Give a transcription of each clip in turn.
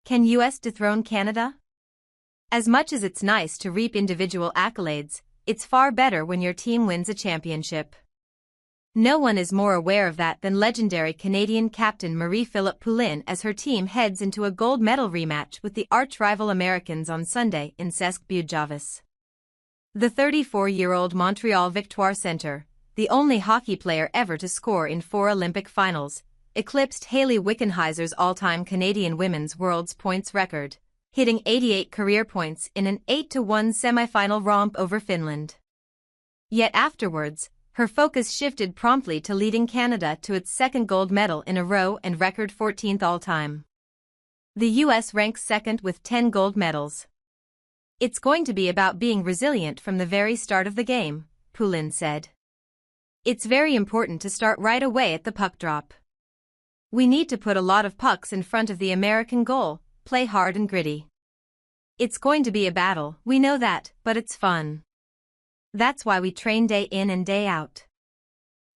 Can U.S. dethrone Canada? As much as it's nice to reap individual accolades, it's far better when your team wins a championship. No one is more aware of that than legendary Canadian captain Marie-Philip Poulin as her team heads into a gold medal rematch with the arch-rival Americans on Sunday in Saskatchewan. The 34-year-old Montreal Victoire Centre, the only hockey player ever to score in 4 Olympic finals, eclipsed Hayley Wickenheiser's all-time Canadian women's world's points record, hitting 88 career points in an 8-1 semi-final romp over Finland. Yet afterwards, her focus shifted promptly to leading Canada to its second gold medal in a row and record 14th all-time. The U.S. ranks second with 10 gold medals. "It's going to be about being resilient from the very start of the game," Poulin said. "It's very important to start right away at the puck drop. We need to put a lot of pucks in front of the American goal, play hard and gritty. It's going to be a battle, we know that, but it's fun. That's why we train day in and day out."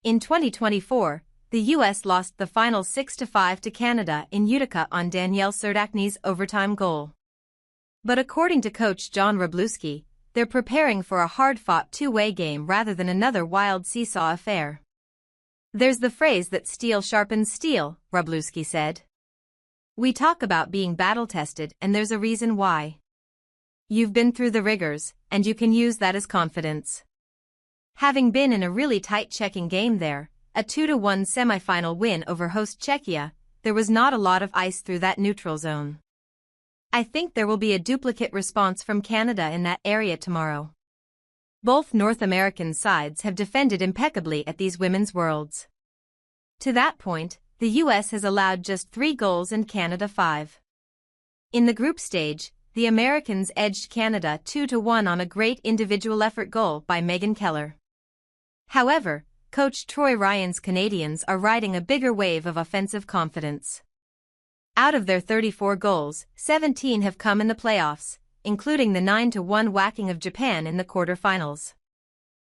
In 2024, the U.S. lost the final 6-5 to Canada in Utica on Danielle Serdachny's overtime goal. But according to coach John Wroblewski, they're preparing for a hard-fought two-way game rather than another wild seesaw affair. "There's the phrase that steel sharpens steel," Wroblewski said. "We talk about being battle-tested and there's a reason why. You've been through the rigors, and you can use that as confidence." Having been in a really tight checking game there, a 2-1 semi-final win over host Czechia, there was not a lot of ice through that neutral zone. "I think there will be a duplicate response from Canada in that area tomorrow. Both North American sides have defended impeccably at these Women's Worlds. To that point, the U.S. has allowed just 3 goals and Canada 5. In the group stage, the Americans edged Canada 2-1 on a great individual effort goal by Megan Keller. However, coach Troy Ryan's Canadians are riding a bigger wave of offensive confidence. Out of their 34 goals, 17 have come in the playoffs, including the 9-1 whacking of Japan in the quarterfinals.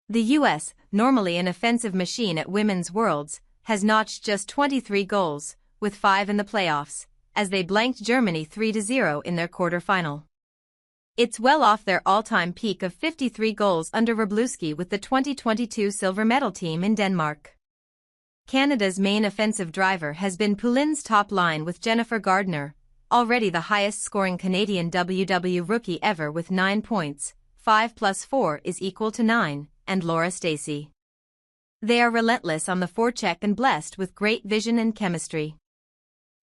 The U.S., normally an offensive machine at Women's Worlds, has notched just 23 goals, with 5 in the playoffs, as they blanked Germany 3-0 in their quarterfinal. It's well off their all-time peak of 53 goals under Wroblewski with the 2022 silver medal team in Denmark. Canada's main offensive driver has been Poulin's top line with Jennifer Gardner, already the highest-scoring Canadian WW rookie ever with 9 points, 5 + 4 is equal to 9, and Laura Stacey. They are relentless on the forecheck and blessed with great vision and chemistry.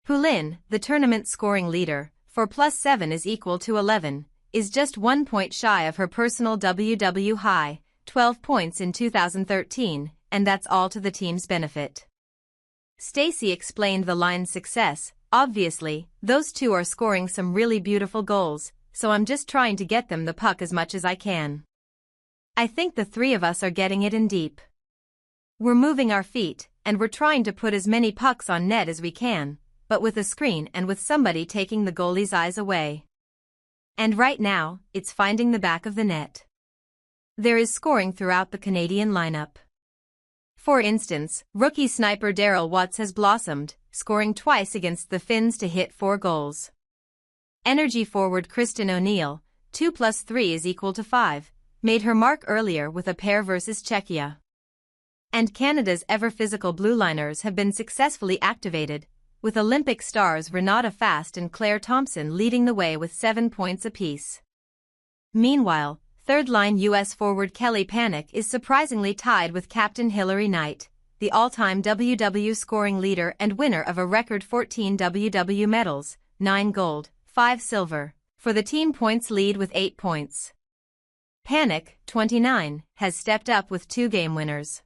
Poulin, the tournament scoring leader, 4 + 7 is equal to 11, is just 1 point shy of her personal WW high, 12 points in 2013, and that's all to the team's benefit. Stacey explained the line's success. "Obviously, those two are scoring some really beautiful goals, so I'm just trying to get them the puck as much as I can. I think the 3 of us are getting it in deep. We're moving our feet, and we're trying to put as many pucks on net as we can, but with a screen and with somebody taking the goalie's eyes away. And right now, it's finding the back of the net. There is scoring throughout the Canadian lineup. For instance, rookie sniper Daryl Watts has blossomed, scoring twice against the Finns to hit 4 goals. Energy forward Kristen O'Neill, 2 + 3 is equal to 5, made her mark earlier with a pair versus Czechia. And Canada's ever-physical blue liners have been successfully activated, with Olympic stars Renata Fast and Claire Thompson leading the way with 7 points apiece. Meanwhile, third-line U.S. forward Kelly Panic is surprisingly tied with captain Hillary Knight, the all-time WW scoring leader and winner of a record 14 WW medals, 9 gold, 5 silver, for the team points lead with 8 points. Panic, 29, has stepped up with 2 game winners.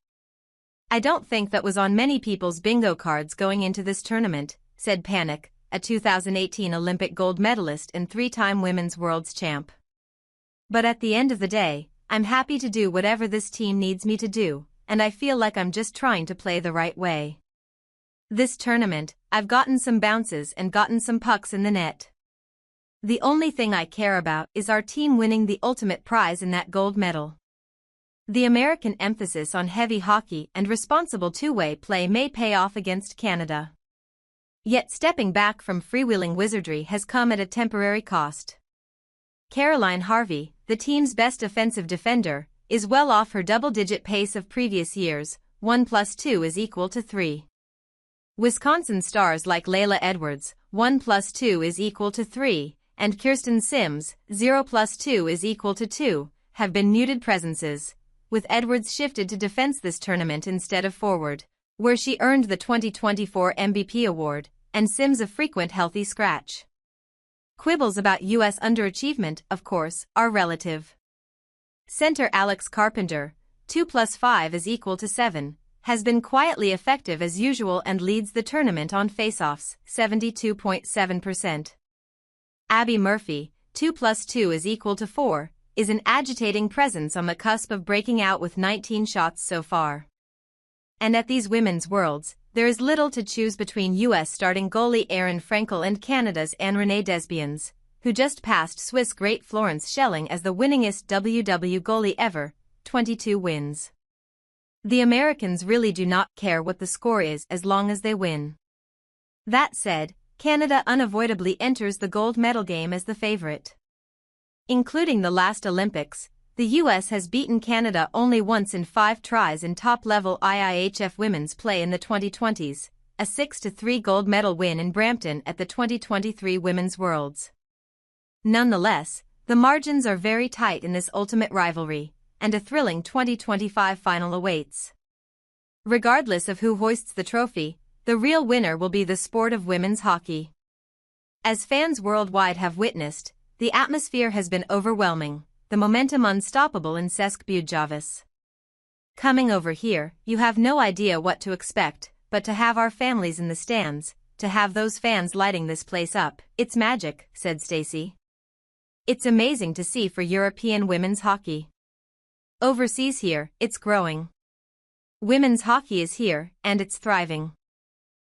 "I don't think that was on many people's bingo cards going into this tournament," said Panic, a 2018 Olympic gold medalist and 3-time Women's Worlds champ. "But at the end of the day, I'm happy to do whatever this team needs me to do, and I feel like I'm just trying to play the right way. This tournament, I've gotten some bounces and gotten some pucks in the net. The only thing I care about is our team winning the ultimate prize in that gold medal." The American emphasis on heavy hockey and responsible two-way play may pay off against Canada. Yet stepping back from freewheeling wizardry has come at a temporary cost. Caroline Harvey, the team's best offensive defender, is well off her double-digit pace of previous years. 1 + 2 is equal to 3. Wisconsin stars like Layla Edwards, 1 + 2 is equal to 3, and Kirsten Sims, 0 + 2 is equal to 2, have been muted presences, with Edwards shifted to defense this tournament instead of forward, where she earned the 2024 MVP award, and Sims a frequent healthy scratch. Quibbles about U.S. underachievement, of course, are relative. Center Alex Carpenter, 2 + 5 is equal to 7, has been quietly effective as usual and leads the tournament on faceoffs, 72.7%. Abby Murphy, 2 + 2 is equal to 4, is an agitating presence on the cusp of breaking out with 19 shots so far. And at these women's worlds, there is little to choose between U.S. starting goalie Erin Frankel and Canada's Anne-Renee Desbiens, who just passed Swiss great Florence Schelling as the winningest WW goalie ever, 22 wins. The Americans really do not care what the score is as long as they win. That said, Canada unavoidably enters the gold medal game as the favorite. Including the last Olympics, the U.S. has beaten Canada only once in 5 tries in top-level IIHF women's play in the 2020s, a 6-3 gold medal win in Brampton at the 2023 Women's Worlds. Nonetheless, the margins are very tight in this ultimate rivalry, and a thrilling 2025 final awaits. Regardless of who hoists the trophy, the real winner will be the sport of women's hockey. As fans worldwide have witnessed, the atmosphere has been overwhelming, the momentum unstoppable in Cesc Bujavis. Coming over here, you have no idea what to expect, but to have our families in the stands, to have those fans lighting this place up, it's magic, said Stacey. It's amazing to see for European women's hockey. Overseas here, it's growing. Women's hockey is here, and it's thriving.